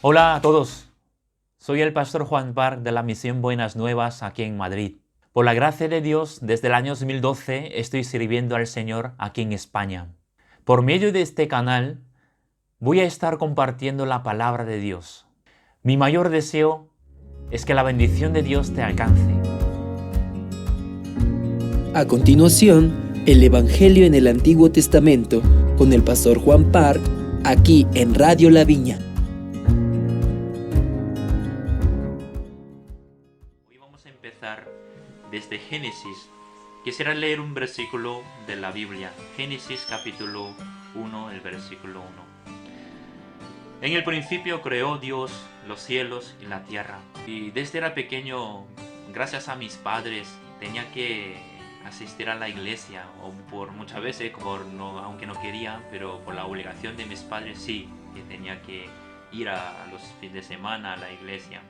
Hola a todos, soy el pastor Juan Park de la Misión Buenas Nuevas aquí en Madrid. Por la gracia de Dios, desde el año 2012 estoy sirviendo al Señor aquí en España. Por medio de este canal voy a estar compartiendo la palabra de Dios. Mi mayor deseo es que la bendición de Dios te alcance. A continuación, el Evangelio en el Antiguo Testamento con el pastor Juan Park, aquí en Radio La Viña. Hoy vamos a empezar desde Génesis. Quisiera leer un versículo de la Biblia. Génesis capítulo 1, el versículo 1. En el principio creó Dios los cielos y la tierra. Y desde era pequeño, gracias a mis padres, tenía que asistir a la iglesia, o por muchas veces, aunque no quería, pero por la obligación de mis padres sí, que tenía que ir a los fines de semana a la iglesia.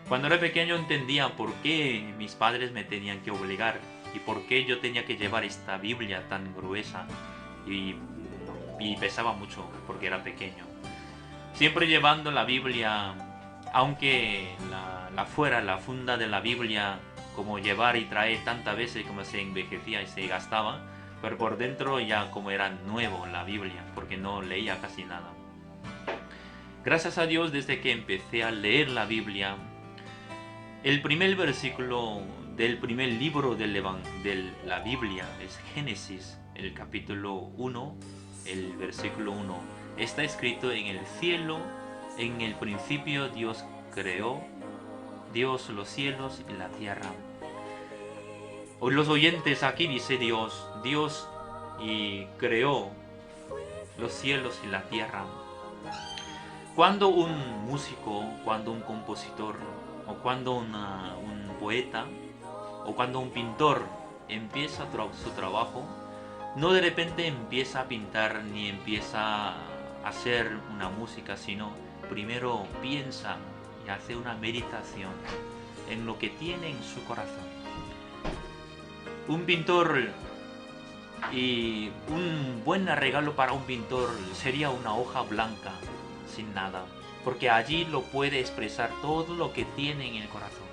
Cuando era pequeño entendía por qué mis padres me tenían que obligar y por qué yo tenía que llevar esta Biblia tan gruesa y pesaba mucho porque era pequeño. Siempre llevando la Biblia, aunque la funda de la Biblia, como llevar y traer tantas veces como se envejecía y se gastaba, pero por dentro ya como era nuevo la Biblia, porque no leía casi nada. Gracias a Dios, desde que empecé a leer la Biblia, el primer versículo del primer libro de la Biblia es Génesis, el capítulo 1, el versículo 1. Está escrito: en el cielo, en el principio Dios creó, Dios los cielos y la tierra. Hoy los oyentes, aquí dice Dios y creó los cielos y la tierra. Cuando un músico, cuando un compositor, o cuando un poeta, o cuando un pintor empieza su trabajo, no de repente empieza a pintar ni empieza a hacer una música, sino primero piensa y hace una meditación en lo que tiene en su corazón. Un pintor, y un buen regalo para un pintor sería una hoja blanca sin nada, porque allí lo puede expresar todo lo que tiene en el corazón.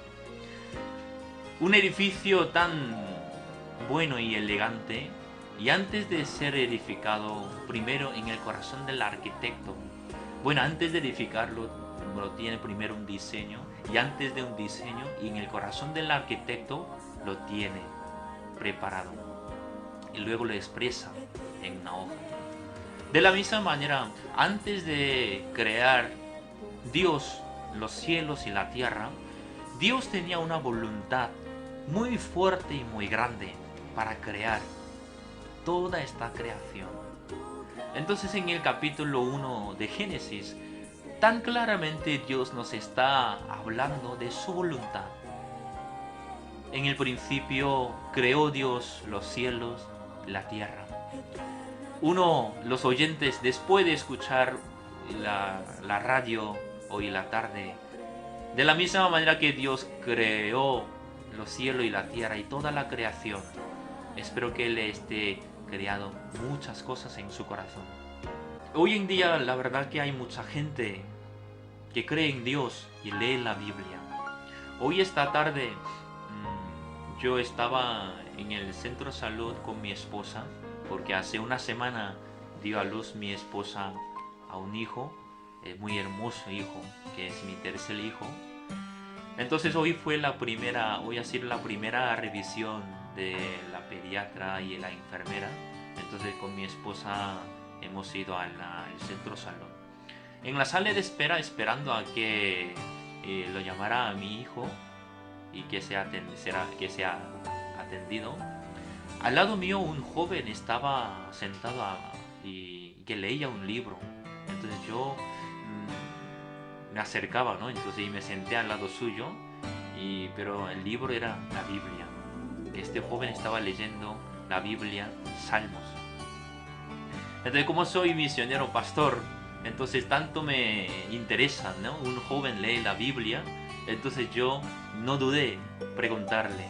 Un edificio tan bueno y elegante, y antes de ser edificado, primero en el corazón del arquitecto. Bueno, antes de edificarlo, lo tiene primero un diseño, y antes de un diseño, y en el corazón del arquitecto, lo tiene preparado. Y luego lo expresa en una hoja. De la misma manera, antes de crear Dios los cielos y la tierra, Dios tenía una voluntad muy fuerte y muy grande para crear toda esta creación. Entonces en el capítulo 1 de Génesis, tan claramente Dios nos está hablando de su voluntad. En el principio creó Dios los cielos y la tierra. Los oyentes, después de escuchar la radio hoy en la tarde, de la misma manera que Dios creó los cielos y la tierra y toda la creación, espero que Él esté creado muchas cosas en su corazón. Hoy en día la verdad que hay mucha gente que cree en Dios y lee la Biblia. Hoy esta tarde yo estaba en el centro de salud con mi esposa, porque hace una semana dio a luz mi esposa a un hijo, muy hermoso hijo, que es mi tercer hijo. Entonces hoy ha sido la primera revisión de la pediatra y la enfermera. Entonces con mi esposa hemos ido al centro salud. En la sala de espera, esperando a que lo llamara a mi hijo y que sea atendido, al lado mío un joven estaba sentado y que leía un libro. Entonces yo me acercaba, ¿no? Entonces me senté al lado suyo, pero el libro era la Biblia. Este joven estaba leyendo la Biblia, Salmos. Entonces, como soy misionero pastor, entonces tanto me interesa, ¿no? Un joven lee la Biblia. Entonces yo no dudé preguntarle: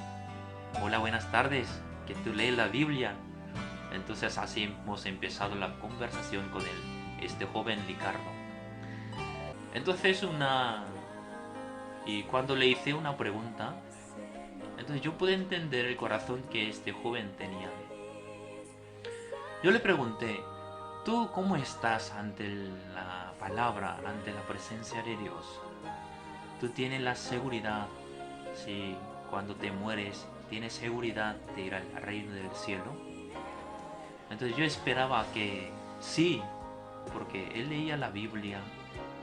hola, buenas tardes, ¿que tú lees la Biblia? Entonces así hemos empezado la conversación con este joven Ricardo. Entonces y cuando le hice una pregunta, entonces yo pude entender el corazón que este joven tenía. Yo le pregunté, ¿tú cómo estás ante la palabra, ante la presencia de Dios? ¿Tú tienes la seguridad, si cuando te mueres, tienes seguridad de ir al reino del cielo? Entonces yo esperaba que sí, porque él leía la Biblia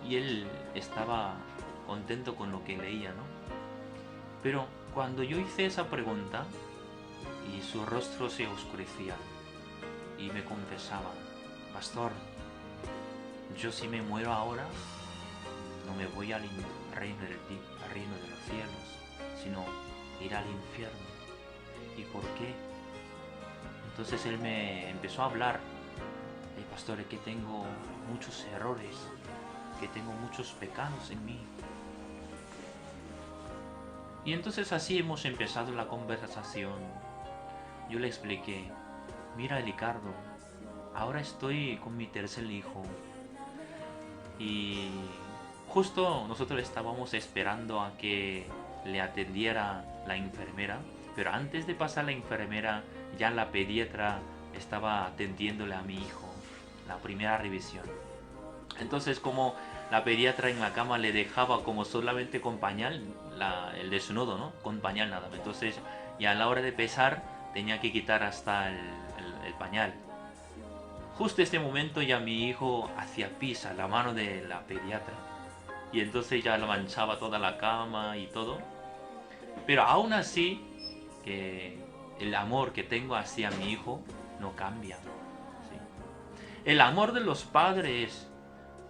y él estaba contento con lo que leía, ¿no? Pero cuando yo hice esa pregunta y su rostro se oscurecía y me confesaba, pastor, yo si me muero ahora no me voy al reino de los cielos, sino ir al infierno. ¿Y por qué? Entonces él me empezó a hablar, pastor, que tengo muchos errores, que tengo muchos pecados en mí. Y entonces así hemos empezado la conversación. Yo le expliqué, mira Ricardo, ahora estoy con mi tercer hijo y justo nosotros estábamos esperando a que le atendiera la enfermera, pero antes de pasar la enfermera ya la pediatra estaba atendiéndole a mi hijo, la primera revisión. Entonces como la pediatra en la cama le dejaba como solamente con pañal, el desnudo, ¿no? Con pañal nada más. Entonces y a la hora de pesar tenía que quitar hasta el pañal. Justo este momento ya mi hijo hacía pis a la mano de la pediatra. Y entonces ya lo manchaba toda la cama y todo. Pero aún así, que el amor que tengo hacia mi hijo no cambia. ¿Sí? El amor de los padres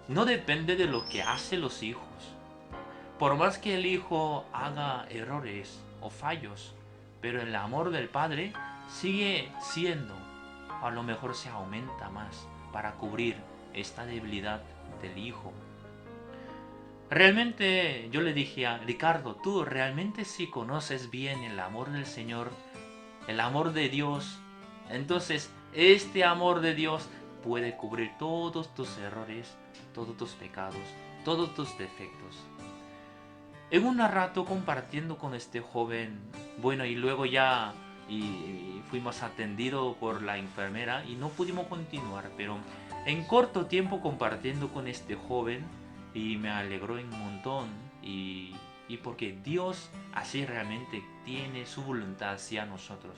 no depende de lo que hacen los hijos. Por más que el hijo haga errores o fallos, pero el amor del padre sigue siendo, a lo mejor se aumenta más para cubrir esta debilidad del hijo. Realmente yo le dije a Ricardo, tú realmente si conoces bien el amor del Señor, el amor de Dios, entonces este amor de Dios puede cubrir todos tus errores, todos tus pecados, todos tus defectos. En un rato compartiendo con este joven, bueno, y luego ya y fuimos atendidos por la enfermera y no pudimos continuar, pero en corto tiempo compartiendo con este joven y me alegró un montón y porque Dios así realmente tiene su voluntad hacia nosotros.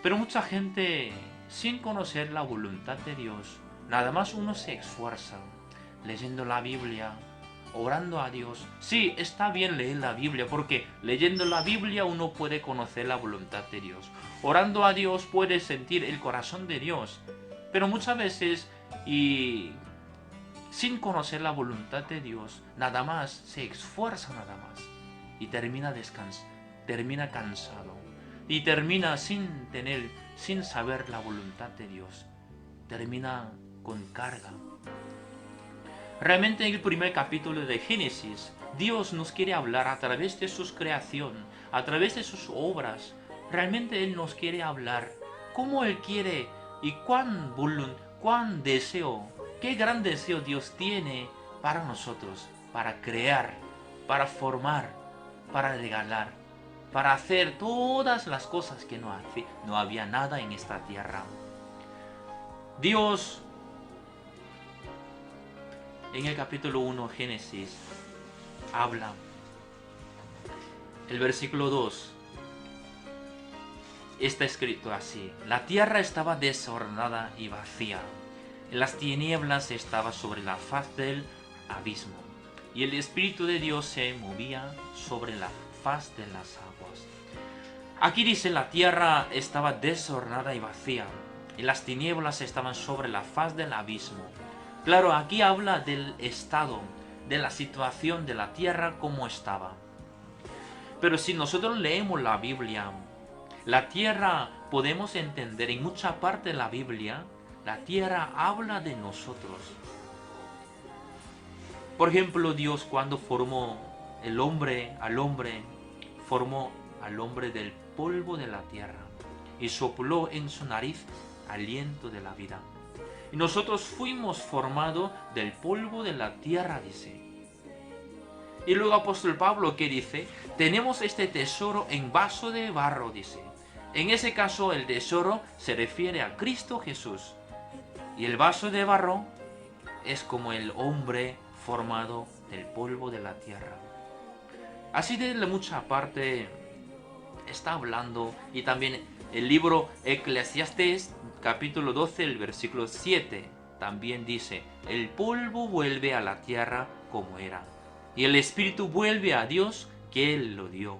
Pero mucha gente sin conocer la voluntad de Dios, nada más uno se esfuerza leyendo la Biblia, orando a Dios. Sí, está bien leer la Biblia porque leyendo la Biblia uno puede conocer la voluntad de Dios. Orando a Dios puede sentir el corazón de Dios. Pero muchas veces y sin conocer la voluntad de Dios, nada más se esfuerza nada más y termina cansado y termina sin saber la voluntad de Dios. Termina con carga. Realmente en el primer capítulo de Génesis, Dios nos quiere hablar a través de su creación, a través de sus obras. Realmente Él nos quiere hablar cómo Él quiere y cuán deseo, qué gran deseo Dios tiene para nosotros, para crear, para formar, para regalar, para hacer todas las cosas que no había nada en esta tierra. Dios, en el capítulo 1 Génesis, habla. El versículo 2 está escrito así: la tierra estaba desordenada y vacía, y las tinieblas estaban sobre la faz del abismo, y el Espíritu de Dios se movía sobre la faz de las aguas. Aquí dice la tierra estaba desordenada y vacía, y las tinieblas estaban sobre la faz del abismo. Claro, aquí habla del estado, de la situación de la tierra como estaba. Pero si nosotros leemos la Biblia, la tierra podemos entender en mucha parte de la Biblia, la tierra habla de nosotros. Por ejemplo, Dios cuando formó al hombre formó al hombre del polvo de la tierra y sopló en su nariz aliento de la vida. Y nosotros fuimos formados del polvo de la tierra, dice. Y luego apóstol Pablo, ¿qué dice? Tenemos este tesoro en vaso de barro, dice. En ese caso el tesoro se refiere a Cristo Jesús. Y el vaso de barro es como el hombre formado del polvo de la tierra. Así de la mucha parte está hablando. Y también el libro Eclesiastés capítulo 12, el versículo 7 también dice: el polvo vuelve a la tierra como era, y el espíritu vuelve a Dios que Él lo dio.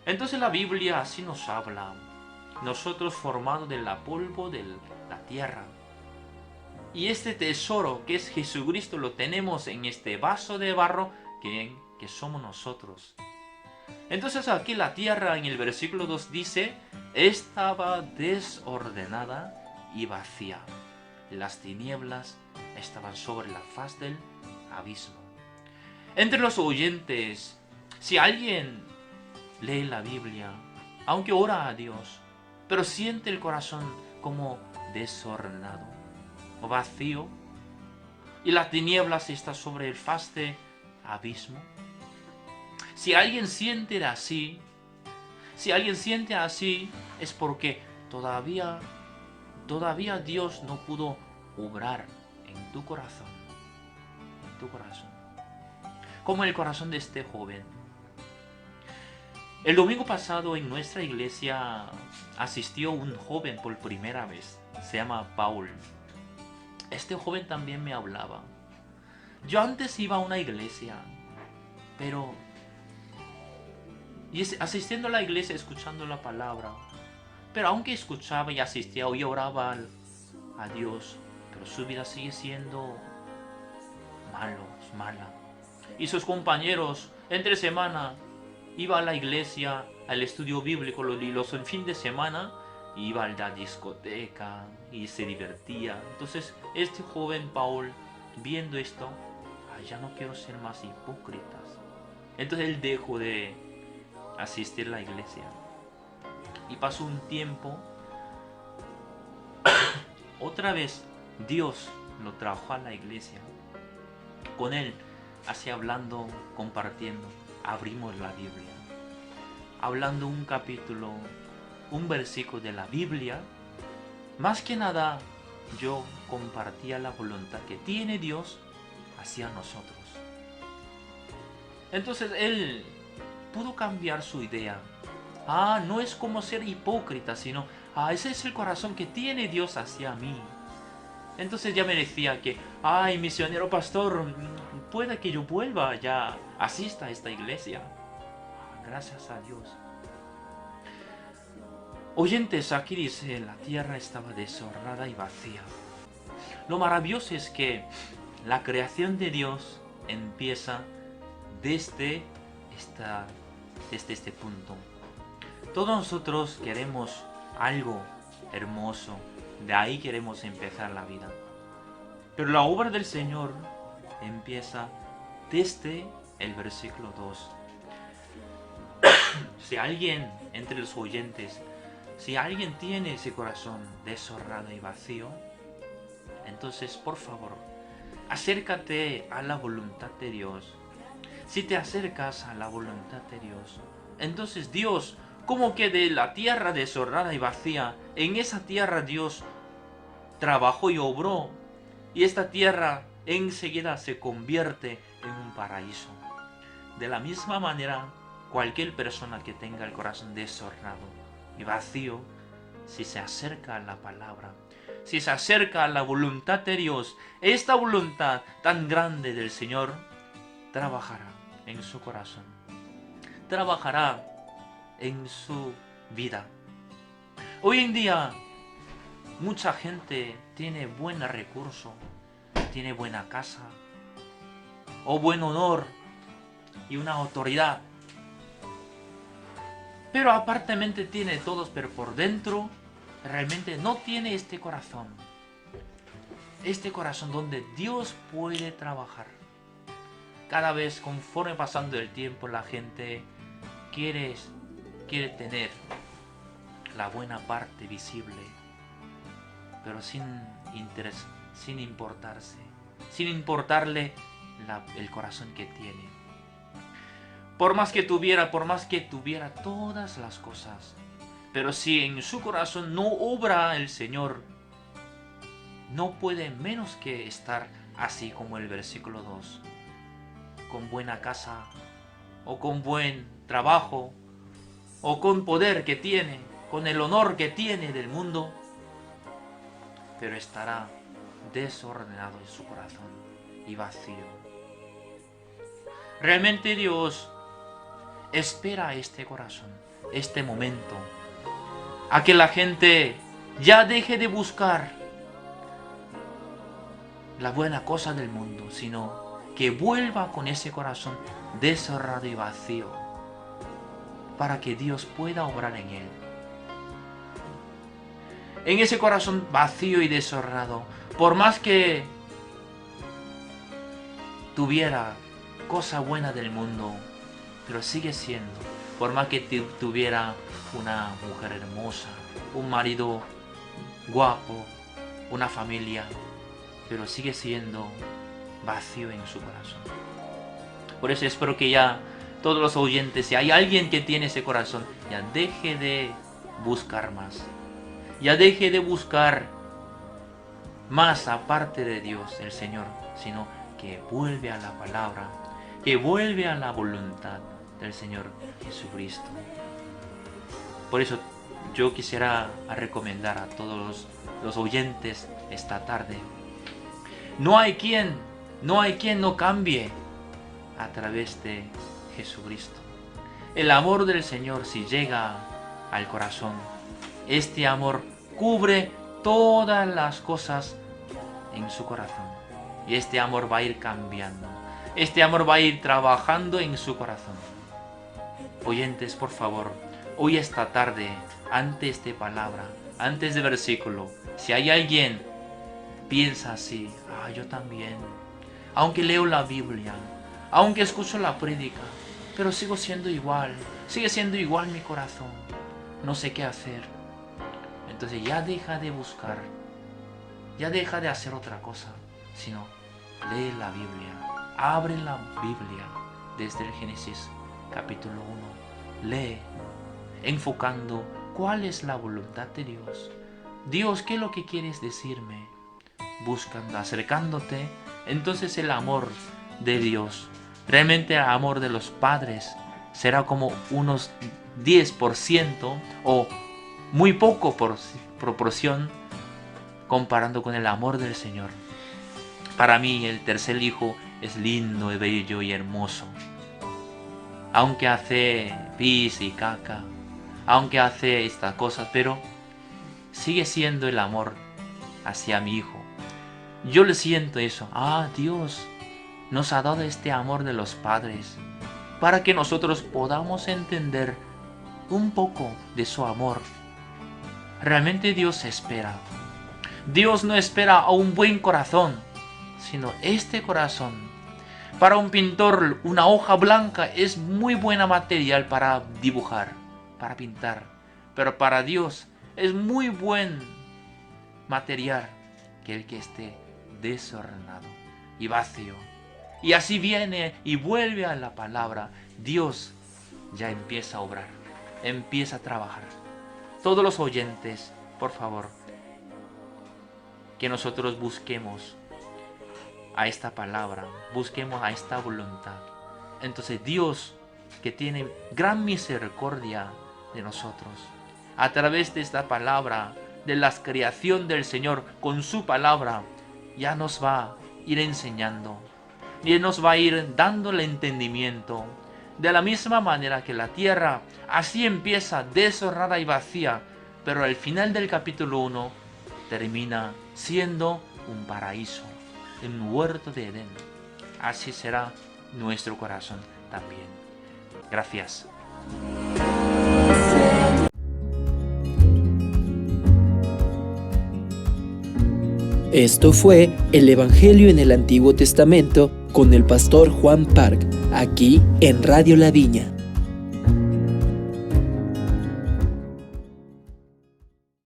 Entonces la Biblia así nos habla. Nosotros formados de la polvo de la tierra. Y este tesoro que es Jesucristo lo tenemos en este vaso de barro que somos nosotros. Entonces aquí la tierra en el versículo 2 dice: estaba desordenada y vacía. Las tinieblas estaban sobre la faz del abismo. Entre los oyentes, si alguien lee la Biblia, aunque ora a Dios, pero siente el corazón como desordenado o vacío, y las tinieblas están sobre el faz del abismo, si alguien siente así, es porque todavía Dios no pudo obrar en tu corazón. Como el corazón de este joven. El domingo pasado en nuestra iglesia asistió un joven por primera vez. Se llama Paul. Este joven también me hablaba. Yo antes iba a una iglesia, pero asistiendo a la iglesia, escuchando la palabra. Pero aunque escuchaba y asistía y oraba a Dios, pero su vida sigue siendo mala. Y sus compañeros, entre semana, iba a la iglesia, al estudio bíblico, los fin de semana, iba a la discoteca y se divertía. Entonces, este joven Paul, viendo esto, ya no quiero ser más hipócritas. Entonces él dejó de asistir a la iglesia. Y pasó un tiempo. Otra vez Dios lo trajo a la iglesia. Con él, así hablando, compartiendo, abrimos la Biblia. Hablando un capítulo, un versículo de la Biblia. Más que nada, yo compartía la voluntad que tiene Dios hacia nosotros. Entonces él pudo cambiar su idea. No es como ser hipócrita, sino ese es el corazón que tiene Dios hacia mí. Entonces ya me decía que, misionero pastor, puede que yo vuelva, ya asista a esta iglesia. Gracias a Dios. Oyentes, aquí dice: la tierra estaba desordenada y vacía. Lo maravilloso es que la creación de Dios empieza desde este punto. Todos nosotros queremos algo hermoso, de ahí queremos empezar la vida. Pero la obra del Señor empieza desde el versículo 2. Si alguien entre los oyentes, si alguien tiene ese corazón desordenado y vacío, entonces por favor, acércate a la voluntad de Dios. Si te acercas a la voluntad de Dios, entonces Dios, como que de la tierra desordenada y vacía, en esa tierra Dios trabajó y obró, y esta tierra enseguida se convierte en un paraíso. De la misma manera, cualquier persona que tenga el corazón desordenado y vacío, si se acerca a la palabra, si se acerca a la voluntad de Dios, esta voluntad tan grande del Señor trabajará en su corazón, trabajará en su vida. Hoy en día mucha gente tiene buen recurso, tiene buena casa o buen honor y una autoridad, pero aparentemente tiene todos, pero por dentro realmente no tiene este corazón donde Dios puede trabajar. Cada vez conforme pasando el tiempo, la gente quiere tener la buena parte visible, pero sin interés, sin importarle el corazón que tiene. por más que tuviera todas las cosas, pero si en su corazón no obra el Señor, no puede menos que estar así como el versículo 2, con buena casa, o con buen trabajo, o con poder que tiene, con el honor que tiene del mundo, pero estará desordenado en su corazón y vacío. Realmente Dios espera este corazón, este momento, a que la gente ya deje de buscar la buena cosa del mundo, sino que vuelva con ese corazón desordenado y vacío, para que Dios pueda obrar en él. En ese corazón vacío y desordenado, por más que tuviera cosa buena del mundo, pero sigue siendo, por más que tuviera una mujer hermosa, un marido guapo, una familia, pero sigue siendo vacío en su corazón. Por eso espero que ya todos los oyentes, si hay alguien que tiene ese corazón, ya deje de buscar más, ya deje de buscar más aparte de Dios, el Señor, sino que vuelve a la palabra, que vuelve a la voluntad del Señor Jesucristo. Por eso yo quisiera recomendar a todos los oyentes esta tarde: no hay quien no cambie a través de Jesucristo. El amor del Señor, si llega al corazón, este amor cubre todas las cosas en su corazón. Y este amor va a ir cambiando. Este amor va a ir trabajando en su corazón. Oyentes, por favor, hoy esta tarde, antes de palabra, antes de versículo, si hay alguien piensa así: yo también, aunque leo la Biblia, aunque escucho la prédica, pero sigue siendo igual mi corazón, no sé qué hacer. Entonces ya deja de buscar, ya deja de hacer otra cosa, sino lee la Biblia, abre la Biblia desde el Génesis capítulo 1, lee, enfocando cuál es la voluntad de Dios. Dios, ¿qué es lo que quieres decirme? Buscando, acercándote, entonces el amor de Dios, realmente el amor de los padres, será como unos 10% o muy poco por proporción comparando con el amor del Señor. Para mí el tercer hijo es lindo, y bello y hermoso, aunque hace pis y caca, aunque hace estas cosas, pero sigue siendo el amor hacia mi hijo. Yo le siento eso. Dios nos ha dado este amor de los padres para que nosotros podamos entender un poco de su amor. Realmente Dios espera. Dios no espera a un buen corazón, sino este corazón. Para un pintor, una hoja blanca es muy buena material para dibujar, para pintar. Pero para Dios es muy buen material que el que esté desordenado y vacío. Y así viene y vuelve a la palabra. Dios ya empieza a obrar, empieza a trabajar. Todos los oyentes, por favor, que nosotros busquemos a esta palabra, busquemos a esta voluntad. Entonces Dios, que tiene gran misericordia de nosotros, a través de esta palabra, de la creación del Señor, con su palabra, ya nos va a ir enseñando, y nos va a ir dando el entendimiento. De la misma manera que la tierra así empieza desordenada y vacía, pero al final del capítulo 1 termina siendo un paraíso, un huerto de Edén. Así será nuestro corazón también. Gracias. Esto fue el Evangelio en el Antiguo Testamento con el pastor Juan Park, aquí en Radio La Viña.